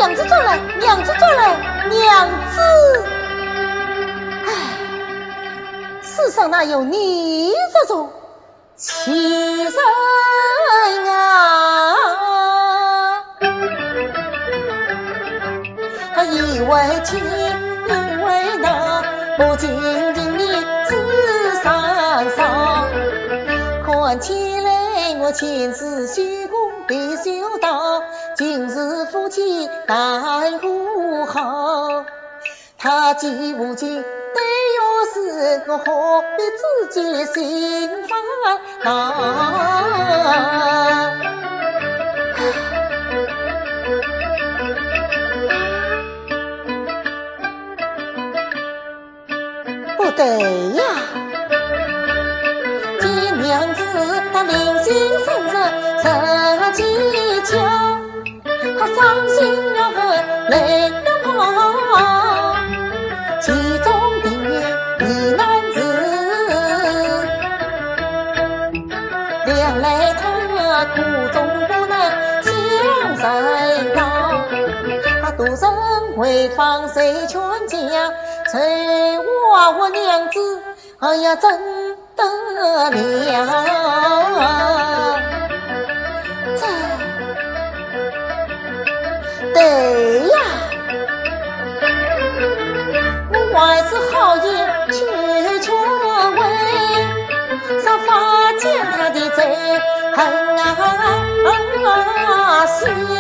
娘子转来，娘子转来，娘子！唉，世上哪有你这种奇人啊！以为亲，以为那，不仅仅你自上上，看起来我前世虚功必修道，今日夫妻待我好，他既无情，对我是我何必自己心烦恼？不对呀，见娘子她灵性深热，神技巧，她伤心了泪了跑，其中的一男子，两来他苦中不能相人道，他独身回房谁劝讲？谁话我娘子，哎呀，真得了！这对呀，我还是好言去劝慰，上发见他的贼恨啊心。